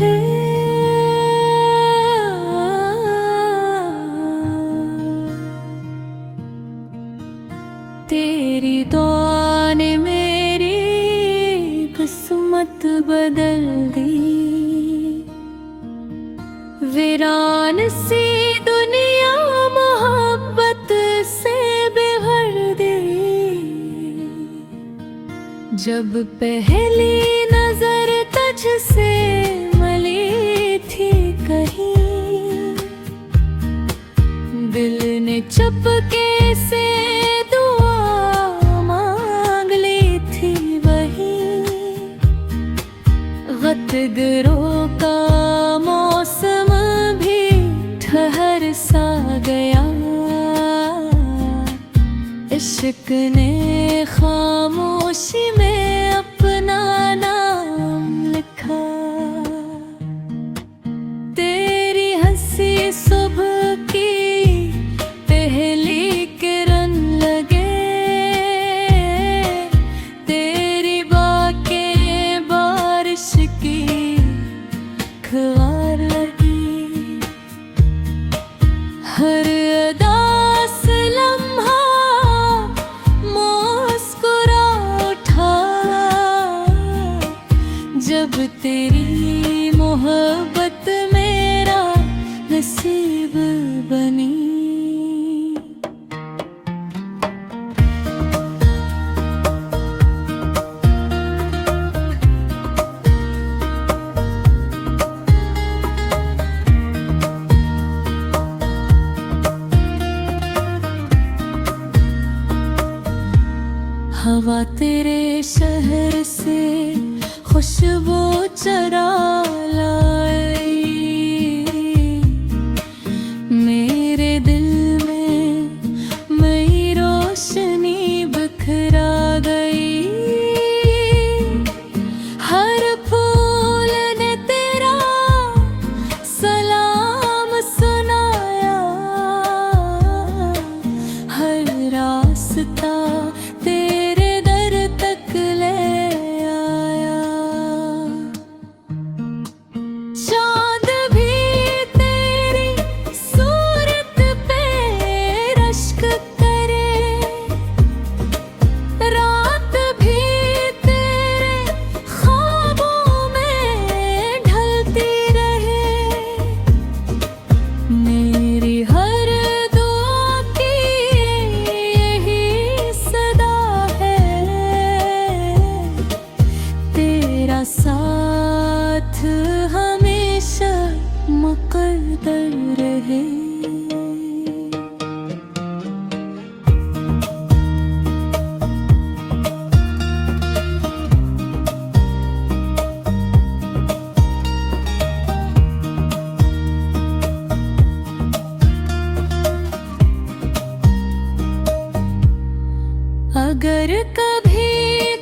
थे। तेरी दुआ ने मेरी किस्मत बदल दी। वीरान सी दुनिया मोहब्बत से भर दी। जब पहली नजर तुझसे मिली थी कहीं, दिल ने चुपके से दुआ मांग ली थी वहीं। गतगरों का मौसम भी ठहर सा गया। इश्क ने खामोशी में अपना नाम लिखा। तेरी हंसी सुबह की पहली किरण लगे। तेरी बातें बारिश की खुआर लगी। हर अदास लम्हा मुस्कुरा उठा। जब तेरी मोहब्बत मेरा नसीब बनी। हवा तेरे शहर से खुशबू चरा लाई। मेरे दिल में नई रोशनी बिखरा गई। हर फूल ने तेरा सलाम सुनाया। हर रास्ता तेरे दर तक ले आया। चांद भी तेरी सूरत पे रश्क करे। रात भी तेरे ख्वाबों में ढलती रहे। मेरी हर दुआ की यही सदा है। तेरा साथ हमेशा मुक़द्दर रहे। अगर कभी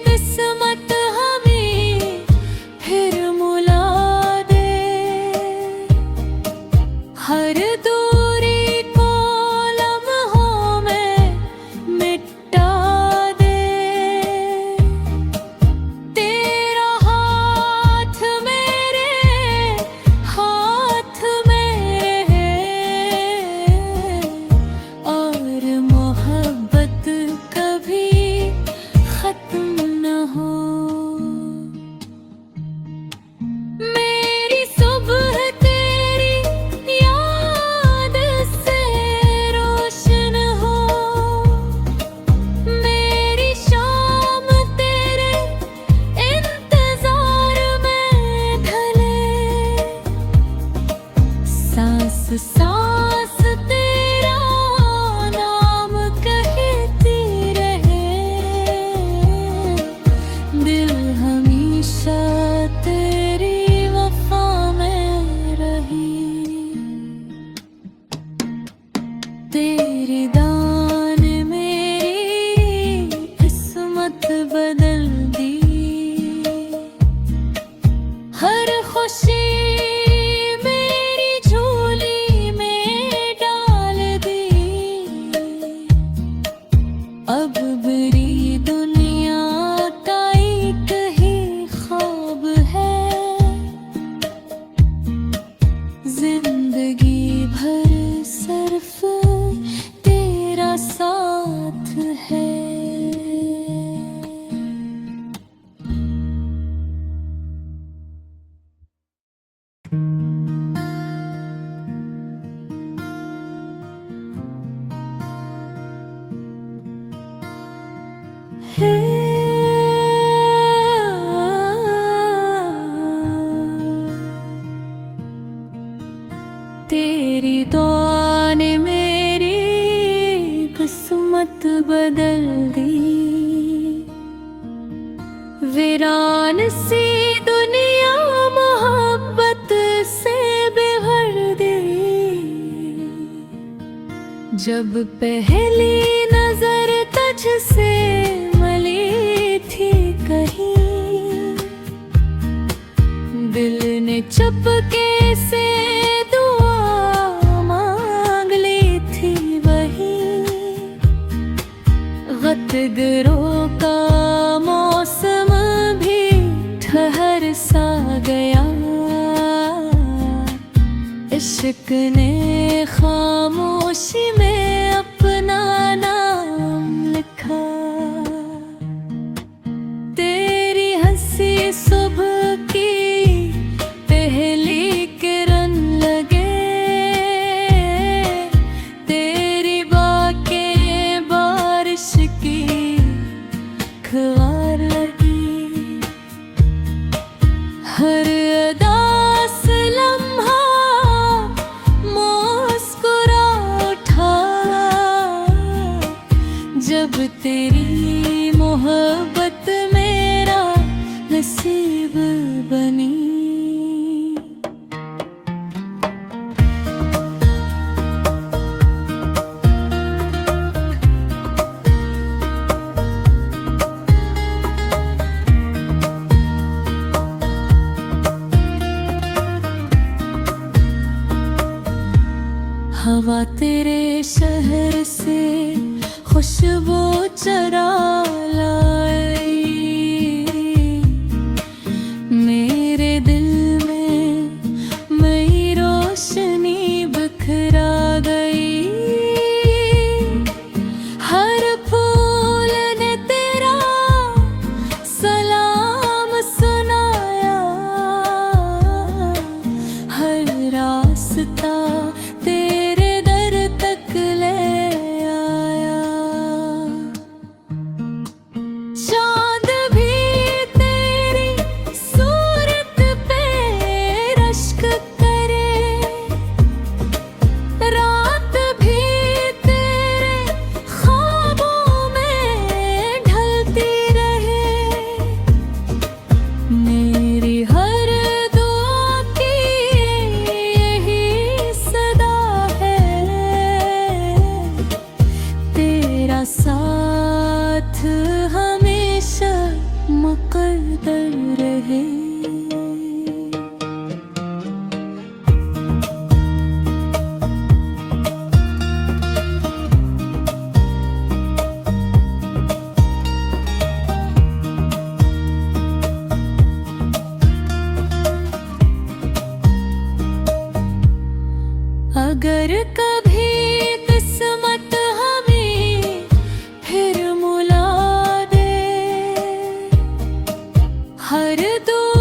किस्मत हमें फिर मुला दे। हर दूरी को लम्हों में मिटा दे। तेरा हाथ मेरे हाथ में रहे। और मोहब्बत कभी है। तेरी दुआ ने मेरी किस्मत बदल दी, वीरान सी दुनिया मोहब्बत से भर दी। जब पहली नजर तुझसे मिली थी कहीं, दिल ने चुपके से दुआ मांग ली थी वही। गतगरों का मौसम भी ठहर सा गया, इश्क ने खामोशी में अपना नाम लिखा। तेरी हंसी सुबह की पहली किरण लगे, तेरी बातें बारिश की खुआर लगी। हर अदास लम्हा मुस्कुरा उठा, जब तेरी मोहब्बत मेरा नसीब बनी। हवा तेरे शहर से खुशबू चरा लाई, मेरे दिल में नई रोशनी बिखरा गई। हर फूल ने तेरा सलाम सुनाया, हर रास्ता तेरे दर तक ले आया। चांद भी तेरी सूरत पे रश्क करे, रात भी तेरे ख्वाबों में ढलती रहे। मेरी हर दुआ की यही सदा है, तेरा साथ हमेशा मुक़द्दर रहे। अगर कभी किस्मत हमें फिर मुला दे, हर दूर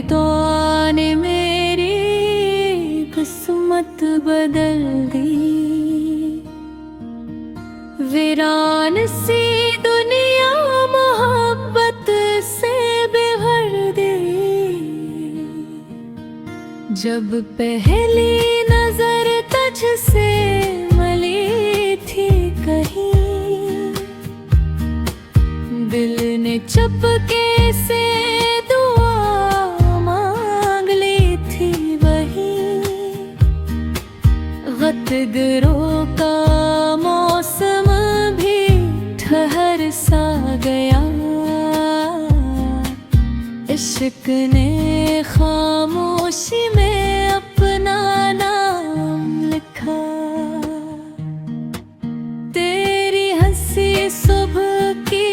दुआ ने मेरी किस्मत बदल दी। वीरान सी दुनिया मोहब्बत से भर दी। जब पहली नजर तुझसे मिली थी कहीं, दिल ने चुपके से दुआ मांग ली थी वही। गतगरों का मौसम भी ठहर सा गया। इश्क ने खामोशी में अपना नाम लिखा। तेरी हंसी सुबह की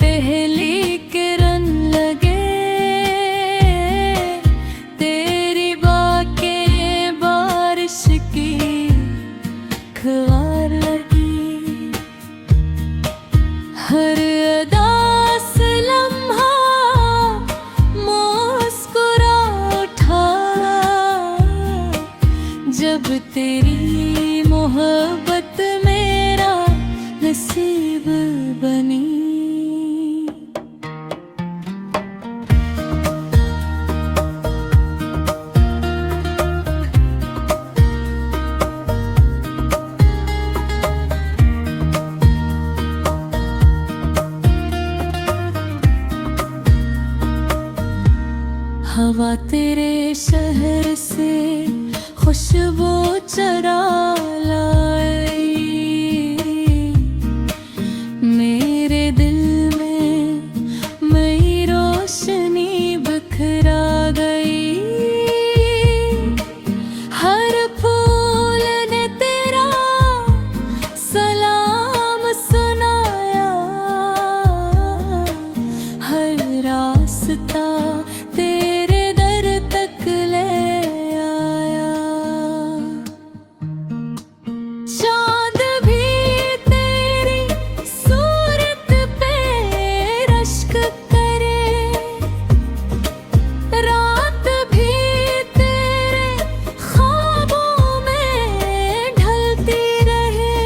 पहली किरण लगे। तेरी बातें बारिश की खुआर लगी। हर उदास लम्हा मुस्कुरा उठा। जब तेरी मोहब्बत मेरा नसीब बनी। हवा तेरे शहर से खुशबू चरा लाई। मेरे दिल में नई रोशनी बिखरा गई। हर फूल ने तेरा सलाम सुनाया। हर रास्ता तेरे दर तक ले आया। चांद भी तेरी सूरत पे रश्क करे। रात भी तेरे ख्वाबों में ढलती रहे।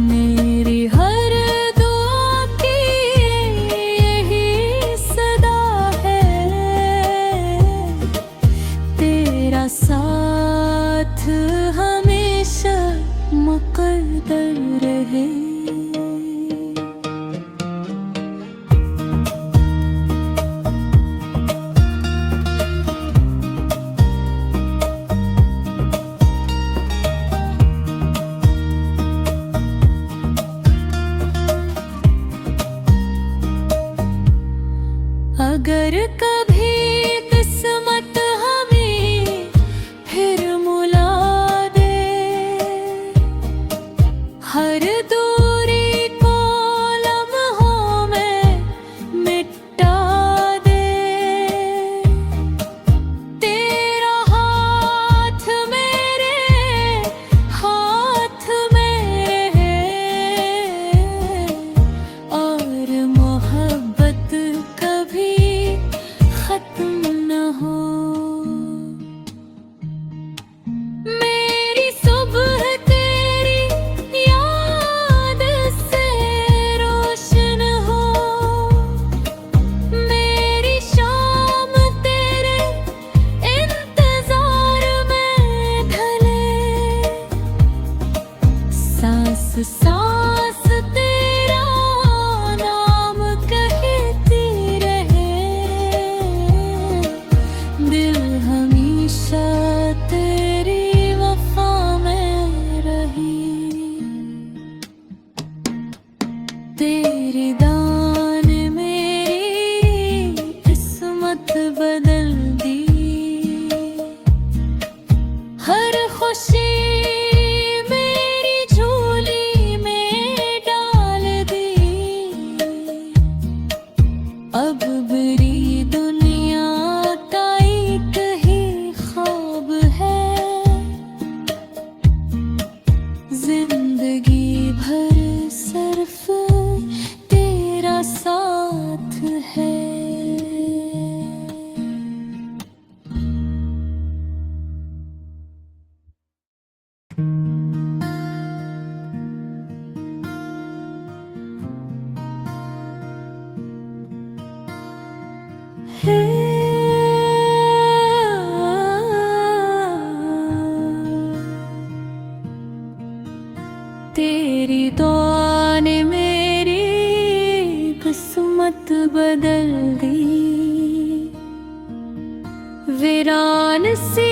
मेरी हर दुआ की यही सदा है। तेरा साथ हमेशा मुक़द्दर रहे। अगर कभी किस्मत हमें फिर मुला दे। हर दूरी को लम्हों में मिटा दे। तेरा हाथ मेरे हाथ में रहे। और मोहब्बत कभी खत्म न हो। मेरी सुबह तेरी याद से रोशन हो। मेरी शाम तेरे इंतजार में ढले। सांस सांस तेरा नाम कहती रहे। दिल हमेशा तेरी वफा में रही। तेरे दान मेरी किस्मत बदल दी। हर खुशी मेरी झोली में डाल दी। अब बुरी दुनिया का एक ही ख्वाब है। जिंदगी भर सिर्फ तेरा साथ है। है। तेरी दुआ ने मेरी किस्मत बदल दी। वीरान सी